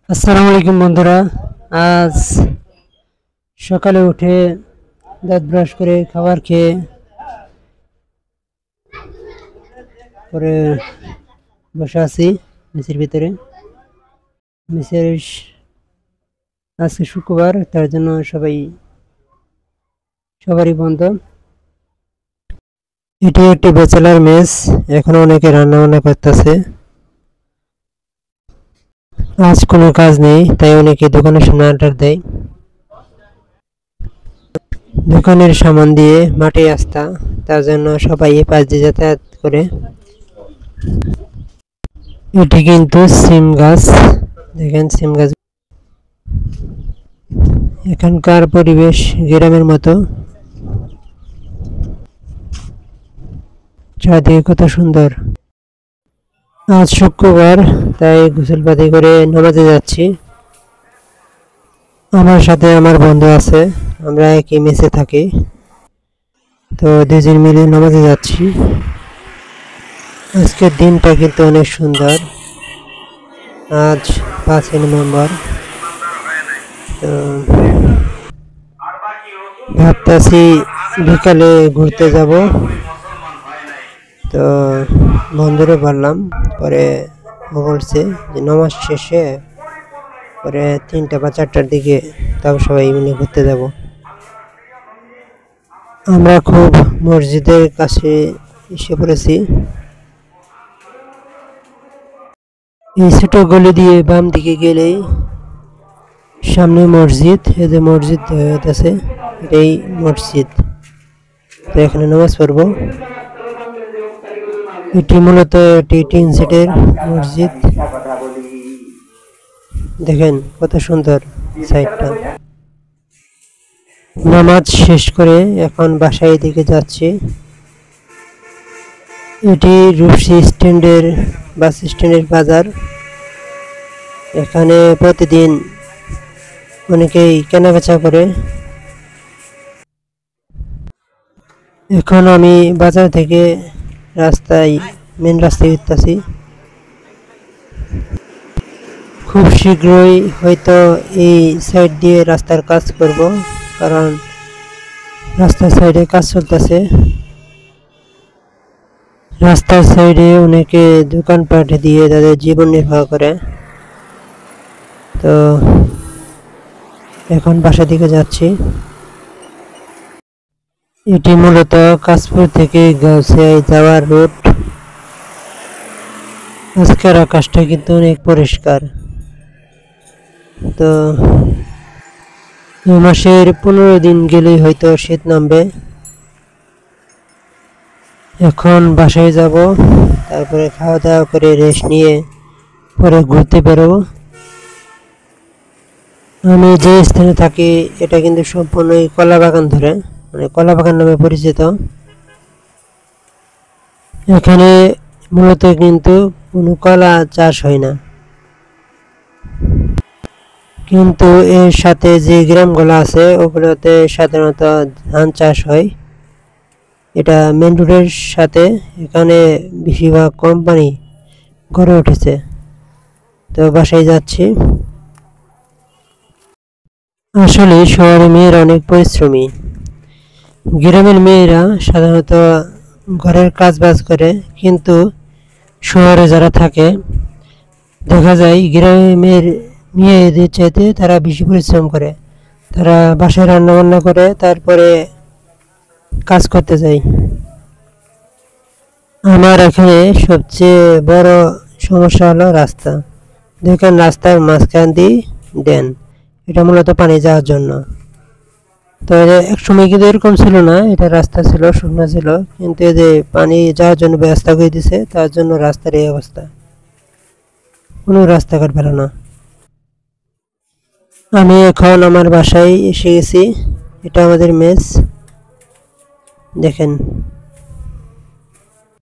আসসালামু আলাইকুম বন্ধুরা। আজ সকালে উঠে দাঁত ব্রাশ করে খাবার খেয়ে পরে বসে আছি মেসের ভিতরে। মেসের আজকে শুক্রবার, তার জন্য সবারই বন্ধ। এটি একটি ব্যাচেলার মেস, এখনো অনেকে রান্না বান্না করতেছে। আজ কোনো কাজ নেই, তাই অনেকে দোকানের সামনে আড্ডা দেয়। দোকানের সামান দিয়ে মাঠে আসতা, তার জন্য সবাই এই পাশ দিয়ে যাতায়াত করে। এটি কিন্তু সিম গাছ, দেখেন সিম গাছ। এখানকার পরিবেশ গ্রামের মতো, চারদিকে কত সুন্দর। আজ শুক্রবার, তাই গোসল পাতি করে নামাজে যাচ্ছি। আমার সাথে আমার বন্ধু আছে, আমরা একই মেসে থাকি, তো দুজন মিলে নামাজে যাচ্ছি। আজকের দিনটা কিন্তু অনেক সুন্দর। আজ 5 নভেম্বর। তো ভাবতেছি বিকালে ঘুরতে যাব। তো বন্ধুরে বললাম, পরে বলছে যে নামাজ শেষে পরে 3টা বা 4টার দিকে তাও সবাই মিলে ঘুরতে যাব। আমরা খুব মসজিদের কাছে এসে পড়েছি। এই ছোট গলি দিয়ে বাম দিকে গেলেই সামনে মসজিদ। এই যে মসজিদ আছে, এটাই মসজিদ। তো এখানে নামাজ পড়বো। এটি মূলত একটি টিন সেটের মসজিদ। দেখেন কত সুন্দর সাইডটা। নামাজ শেষ করে এখন বাসায় দিকে যাচ্ছি। এটি রূপসী স্ট্যান্ডের বাস স্ট্যান্ডের বাজার। এখানে প্রতিদিন অনেকেই কেনাবেচা করে। এখন আমি বাজার থেকে মেন রাস্তায় উঠতেছি। খুব শীঘ্রই হয়তো এই সাইড দিয়ে রাস্তার কাজ করব, কারণ রাস্তার সাইডে কাজ চলতেছে। রাস্তার সাইডে অনেকে দোকানপাট দিয়ে তাদের জীবন নির্বাহ করে। তো এখন বাসা দিকে যাচ্ছি। এটি মূলত কাশপুর থেকে গাউসিয়ায় যাওয়ার রুট। আজকের আকাশটা কিন্তু অনেক পরিষ্কার। তো এই মাসের 15 দিন গেলেই হয়তো শীত নামবে। এখন বাসায় যাব, তারপরে খাওয়া দাওয়া করে রেস্ট নিয়ে পরে ঘুরতে বেরোবো। আমি যে স্থানে থাকি এটা কিন্তু সম্পূর্ণই কলা বাগান ধরে, মানে কলা বাগান নামে পরিচিত। এখানে মূলত কিন্তু কোনো কলা চাষ হয় না, কিন্তু এর সাথে যে গ্রামগুলো আছে ওগুলোতে সাধারণত ধান চাষ হয়। এটা মেন রোডের সাথে, এখানে বেশিরভাগ কোম্পানি গড়ে উঠেছে। তো বাসায় যাচ্ছি। আসলে শহরের মেয়েরা অনেক পরিশ্রমী। গ্রামের মেয়েরা সাধারণত ঘরের কাজ বাজ করে, কিন্তু শহরে যারা থাকে দেখা যায় গ্রামের মেয়েদের চাইতে তারা বেশি পরিশ্রম করে। তারা বাসায় রান্না বান্না করে, তারপরে কাজ করতে যায়। আমার এখানে সবচেয়ে বড় সমস্যা হলো রাস্তা। দেখেন রাস্তার মাঝখান দিয়ে দেন, এটা মূলত পানি যাওয়ার জন্য। তো এক সময় কিন্তু এরকম ছিল না, এটা রাস্তা ছিল, শুকনো ছিল, কিন্তু এই যে পানি যাওয়ার জন্য ব্যবস্থা করে দিছে, তার জন্য রাস্তার এই অবস্থা, কোনো রাস্তাঘাট ভালো না। আমি এখন আমার বাসায় এসে গেছি। এটা আমাদের মেস, দেখেন